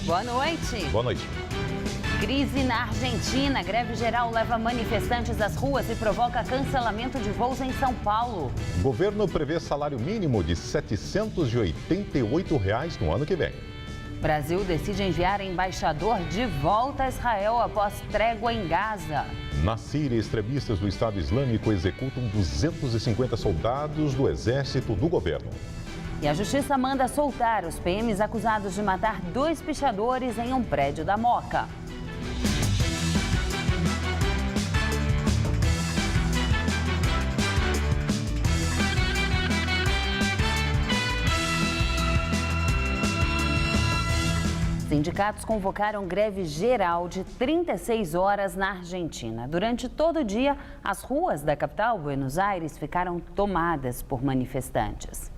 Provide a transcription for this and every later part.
Boa noite. Boa noite. Crise na Argentina. Greve geral leva manifestantes às ruas e provoca cancelamento de voos em São Paulo. O governo prevê salário mínimo de R$ 788 no ano que vem. Brasil decide enviar embaixador de volta a Israel após trégua em Gaza. Na Síria, extremistas do Estado Islâmico executam 250 soldados do exército do governo. E a justiça manda soltar os PMs acusados de matar 2 pichadores em um prédio da Moca. Sindicatos convocaram greve geral de 36 horas na Argentina. Durante todo o dia, as ruas da capital, Buenos Aires, ficaram tomadas por manifestantes.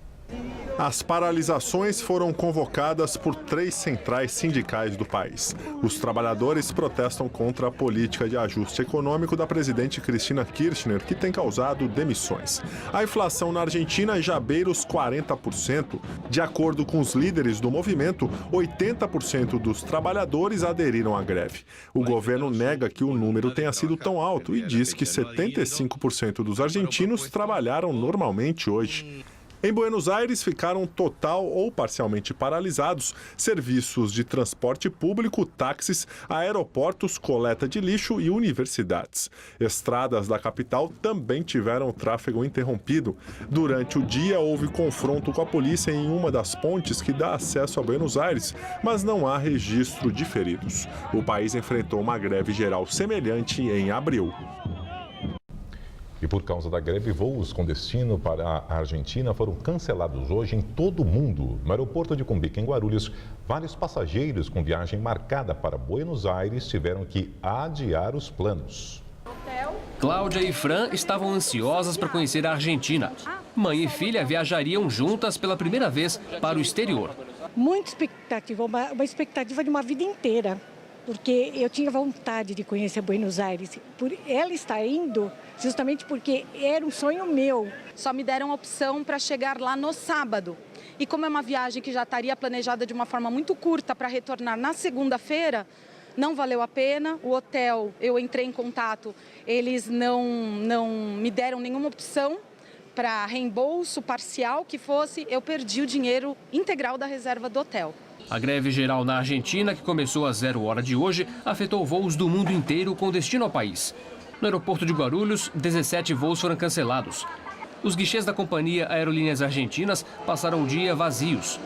As paralisações foram convocadas por 3 centrais sindicais do país. Os trabalhadores protestam contra a política de ajuste econômico da presidente Cristina Kirchner, que tem causado demissões. A inflação na Argentina já beira os 40%. De acordo com os líderes do movimento, 80% dos trabalhadores aderiram à greve. O governo nega que o número tenha sido tão alto e diz que 75% dos argentinos trabalharam normalmente hoje. Em Buenos Aires, ficaram total ou parcialmente paralisados serviços de transporte público, táxis, aeroportos, coleta de lixo e universidades. Estradas da capital também tiveram tráfego interrompido. Durante o dia, houve confronto com a polícia em uma das pontes que dá acesso a Buenos Aires, mas não há registro de feridos. O país enfrentou uma greve geral semelhante em abril. E por causa da greve, voos com destino para a Argentina foram cancelados hoje em todo o mundo. No aeroporto de Cumbica, em Guarulhos, vários passageiros com viagem marcada para Buenos Aires tiveram que adiar os planos. Cláudia e Fran estavam ansiosas para conhecer a Argentina. Mãe e filha viajariam juntas pela primeira vez para o exterior. Muita expectativa, uma expectativa de uma vida inteira. Porque eu tinha vontade de conhecer Buenos Aires. Ela está indo justamente porque era um sonho meu. Só me deram a opção para chegar lá no sábado. E como é uma viagem que já estaria planejada de uma forma muito curta para retornar na segunda-feira, não valeu a pena. O hotel, eu entrei em contato, eles não me deram nenhuma opção para reembolso parcial que fosse. Eu perdi o dinheiro integral da reserva do hotel. A greve geral na Argentina, que começou às 0h de hoje, afetou voos do mundo inteiro com destino ao país. No aeroporto de Guarulhos, 17 voos foram cancelados. Os guichês da companhia Aerolíneas Argentinas passaram o dia vazios.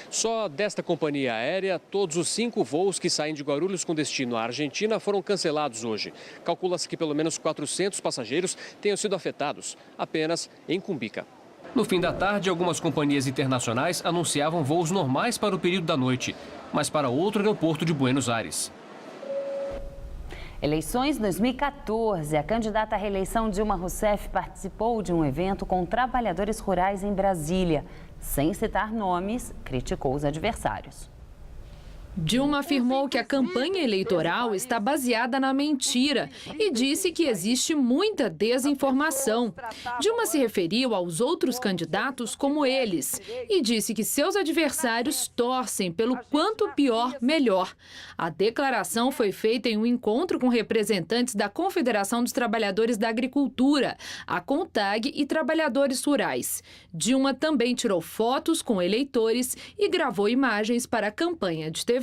Só desta companhia aérea, todos os 5 voos que saem de Guarulhos com destino à Argentina foram cancelados hoje. Calcula-se que pelo menos 400 passageiros tenham sido afetados, apenas em Cumbica. No fim da tarde, algumas companhias internacionais anunciavam voos normais para o período da noite, mas para outro aeroporto de Buenos Aires. Eleições 2014. A candidata à reeleição Dilma Rousseff participou de um evento com trabalhadores rurais em Brasília. Sem citar nomes, criticou os adversários. Dilma afirmou que a campanha eleitoral está baseada na mentira e disse que existe muita desinformação. Dilma se referiu aos outros candidatos como eles e disse que seus adversários torcem pelo quanto pior, melhor. A declaração foi feita em um encontro com representantes da Confederação dos Trabalhadores da Agricultura, a CONTAG, e trabalhadores rurais. Dilma também tirou fotos com eleitores e gravou imagens para a campanha de TV.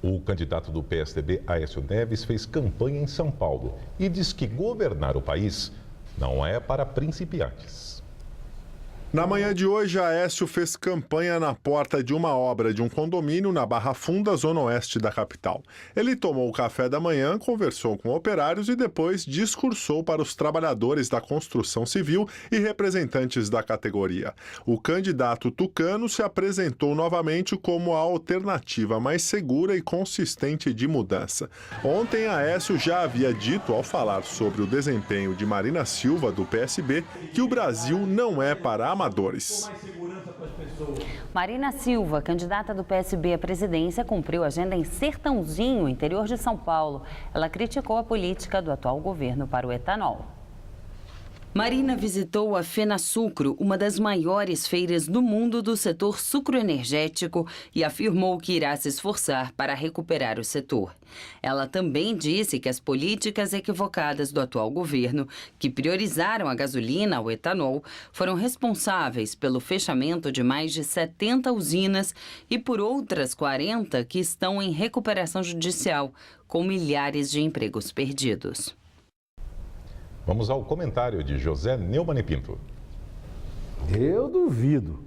O candidato do PSDB, Aécio Neves, fez campanha em São Paulo e diz que governar o país não é para principiantes. Na manhã de hoje, Aécio fez campanha na porta de uma obra de um condomínio na Barra Funda, zona oeste da capital. Ele tomou o café da manhã, conversou com operários e depois discursou para os trabalhadores da construção civil e representantes da categoria. O candidato tucano se apresentou novamente como a alternativa mais segura e consistente de mudança. Ontem, Aécio já havia dito, ao falar sobre o desempenho de Marina Silva, do PSB, que o Brasil não é para amadores. Marina Silva, candidata do PSB à presidência, cumpriu agenda em Sertãozinho, interior de São Paulo. Ela criticou a política do atual governo para o etanol. Marina visitou a FenaSucro, uma das maiores feiras do mundo do setor sucroenergético, e afirmou que irá se esforçar para recuperar o setor. Ela também disse que as políticas equivocadas do atual governo, que priorizaram a gasolina ao etanol, foram responsáveis pelo fechamento de mais de 70 usinas e por outras 40 que estão em recuperação judicial, com milhares de empregos perdidos. Vamos ao comentário de José Neumann e Pinto. Eu duvido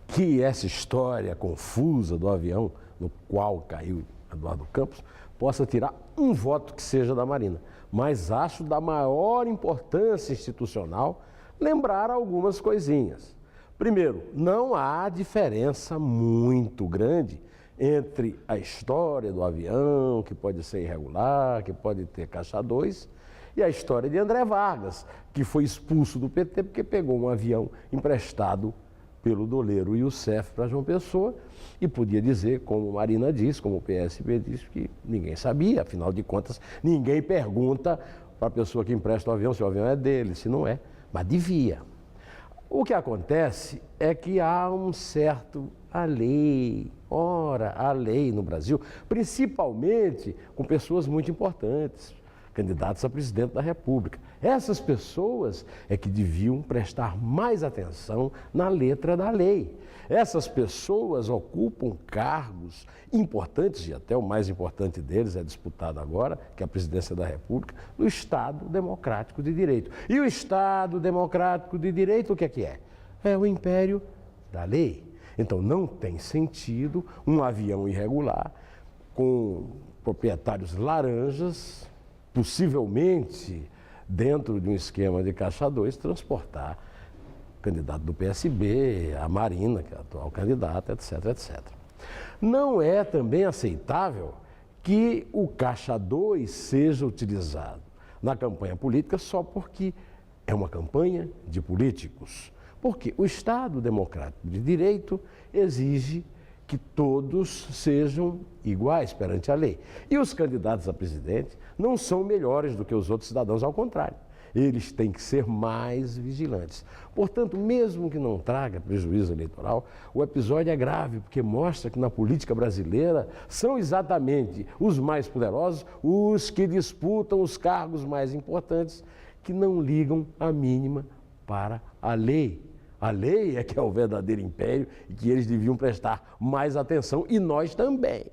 que essa história confusa do avião no qual caiu Eduardo Campos possa tirar um voto que seja da Marina. Mas acho da maior importância institucional lembrar algumas coisinhas. Primeiro, não há diferença muito grande entre a história do avião, que pode ser irregular, que pode ter caixa 2, e a história de André Vargas, que foi expulso do PT porque pegou um avião emprestado pelo doleiro Youssef para João Pessoa e podia dizer, como Marina diz, como o PSB diz, que ninguém sabia, afinal de contas, ninguém pergunta para a pessoa que empresta o avião se o avião é dele, se não é, mas devia. O que acontece é que há um certo a lei no Brasil, principalmente com pessoas muito importantes, candidatos a presidente da República. Essas pessoas é que deviam prestar mais atenção na letra da lei. Essas pessoas ocupam cargos importantes, e até o mais importante deles é disputado agora, que é a presidência da República, no Estado Democrático de Direito. E o Estado Democrático de Direito, o que é? É o império da lei. Então, não tem sentido um avião irregular com proprietários laranjas, possivelmente dentro de um esquema de caixa 2, transportar o candidato do PSB, a Marina, que é a atual candidata, etc, etc. Não é também aceitável que o caixa 2 seja utilizado na campanha política só porque é uma campanha de políticos. Porque o Estado Democrático de Direito exige que todos sejam iguais perante a lei. E os candidatos a presidente não são melhores do que os outros cidadãos, ao contrário. Eles têm que ser mais vigilantes. Portanto, mesmo que não traga prejuízo eleitoral, o episódio é grave, porque mostra que na política brasileira são exatamente os mais poderosos, os que disputam os cargos mais importantes, que não ligam a mínima para a lei. A lei é que é o verdadeiro império e que eles deviam prestar mais atenção, e nós também.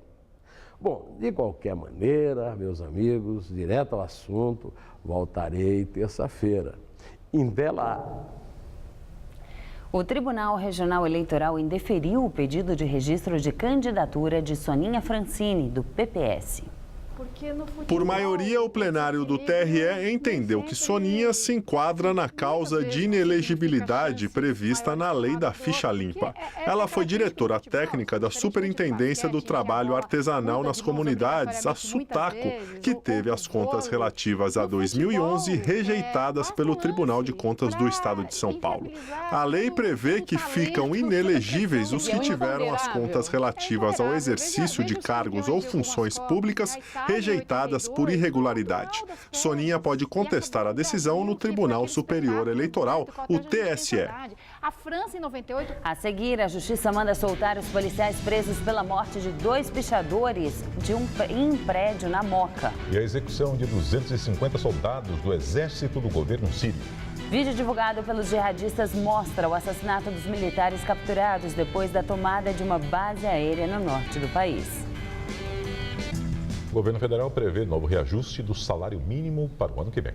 Bom, de qualquer maneira, meus amigos, direto ao assunto, voltarei terça-feira. Até lá. O Tribunal Regional Eleitoral indeferiu o pedido de registro de candidatura de Soninha Francini, do PPS. Por maioria, o plenário do TRE entendeu que Soninha se enquadra na causa de inelegibilidade prevista na lei da ficha limpa. Ela foi diretora técnica da Superintendência do Trabalho Artesanal nas Comunidades, a SUTACO, que teve as contas relativas a 2011 rejeitadas pelo Tribunal de Contas do Estado de São Paulo. A lei prevê que ficam inelegíveis os que tiveram as contas relativas ao exercício de cargos ou funções públicas rejeitadas por irregularidade. Soninha pode contestar a decisão no Tribunal Superior Eleitoral, o TSE. A seguir, a Justiça manda soltar os policiais presos pela morte de 2 pichadores em um prédio na Moca. E a execução de 250 soldados do exército do governo sírio. Vídeo divulgado pelos jihadistas mostra o assassinato dos militares capturados depois da tomada de uma base aérea no norte do país. O governo federal prevê novo reajuste do salário mínimo para o ano que vem.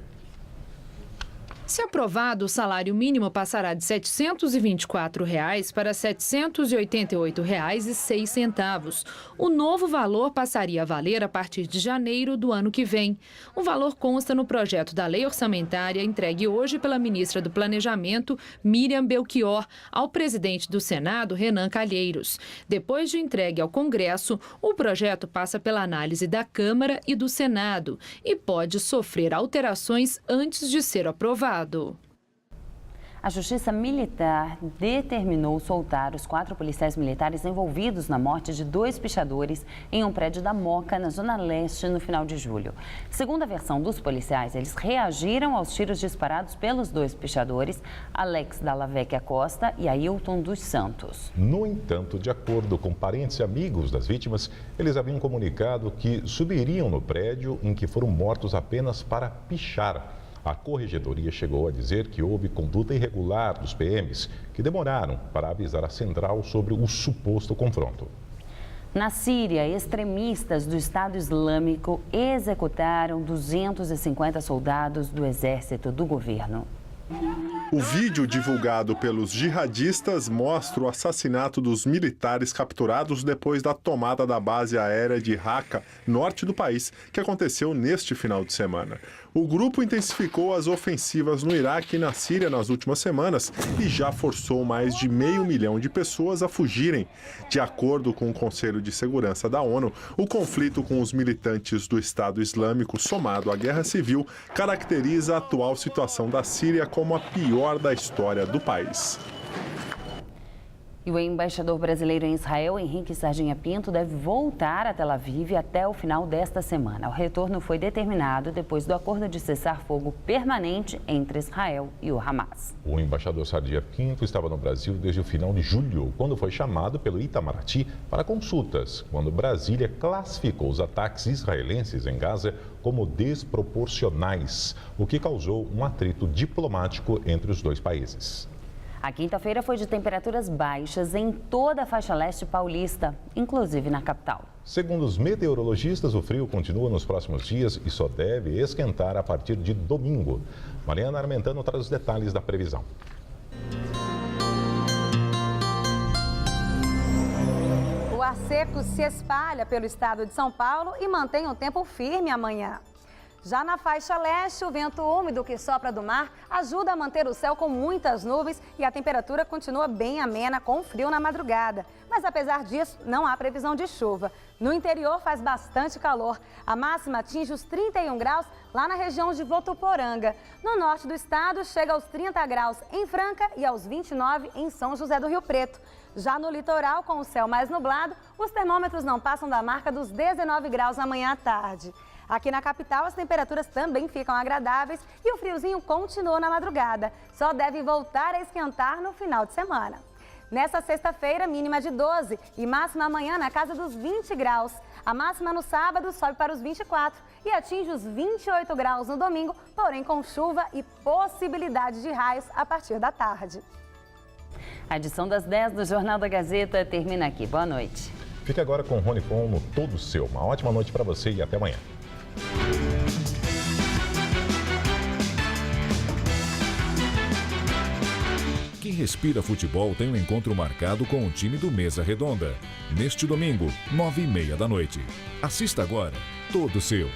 Se aprovado, o salário mínimo passará de R$ 724 para R$ 788,06. O novo valor passaria a valer a partir de janeiro do ano que vem. O valor consta no projeto da lei orçamentária entregue hoje pela ministra do Planejamento, Miriam Belchior, ao presidente do Senado, Renan Calheiros. Depois de entregue ao Congresso, o projeto passa pela análise da Câmara e do Senado e pode sofrer alterações antes de ser aprovado. A Justiça Militar determinou soltar os 4 policiais militares envolvidos na morte de 2 pichadores em um prédio da Moca, na Zona Leste, no final de julho. Segundo a versão dos policiais, eles reagiram aos tiros disparados pelos 2 pichadores, Alex Dallavecchia Costa e Ailton dos Santos. No entanto, de acordo com parentes e amigos das vítimas, eles haviam comunicado que subiriam no prédio em que foram mortos apenas para pichar. A corregedoria chegou a dizer que houve conduta irregular dos PMs, que demoraram para avisar a central sobre o suposto confronto. Na Síria, extremistas do Estado Islâmico executaram 250 soldados do exército do governo. O vídeo divulgado pelos jihadistas mostra o assassinato dos militares capturados depois da tomada da base aérea de Raqqa, norte do país, que aconteceu neste final de semana. O grupo intensificou as ofensivas no Iraque e na Síria nas últimas semanas e já forçou mais de 500 mil de pessoas a fugirem. De acordo com o Conselho de Segurança da ONU, o conflito com os militantes do Estado Islâmico, somado à guerra civil, caracteriza a atual situação da Síria como a pior da história do país. E o embaixador brasileiro em Israel, Henrique Sardinha Pinto, deve voltar a Tel Aviv até o final desta semana. O retorno foi determinado depois do acordo de cessar-fogo permanente entre Israel e o Hamas. O embaixador Sardinha Pinto estava no Brasil desde o final de julho, quando foi chamado pelo Itamaraty para consultas, quando Brasília classificou os ataques israelenses em Gaza como desproporcionais, o que causou um atrito diplomático entre os dois países. A quinta-feira foi de temperaturas baixas em toda a faixa leste paulista, inclusive na capital. Segundo os meteorologistas, o frio continua nos próximos dias e só deve esquentar a partir de domingo. Mariana Armentano traz os detalhes da previsão. O ar seco se espalha pelo estado de São Paulo e mantém um tempo firme amanhã. Já na faixa leste, o vento úmido que sopra do mar ajuda a manter o céu com muitas nuvens e a temperatura continua bem amena, com frio na madrugada. Mas apesar disso, não há previsão de chuva. No interior faz bastante calor. A máxima atinge os 31 graus lá na região de Votuporanga. No norte do estado, chega aos 30 graus em Franca e aos 29 em São José do Rio Preto. Já no litoral, com o céu mais nublado, os termômetros não passam da marca dos 19 graus amanhã à tarde. Aqui na capital, as temperaturas também ficam agradáveis e o friozinho continua na madrugada. Só deve voltar a esquentar no final de semana. Nesta sexta-feira, mínima de 12 e máxima amanhã na casa dos 20 graus. A máxima no sábado sobe para os 24 e atinge os 28 graus no domingo, porém com chuva e possibilidade de raios a partir da tarde. A edição das 10 do Jornal da Gazeta termina aqui. Boa noite. Fique agora com o Rony Fon no Todo Seu. Uma ótima noite para você e até amanhã. Quem respira futebol tem um encontro marcado com o time do Mesa Redonda. Neste domingo, 21h30 da noite. Assista agora, Todo Seu.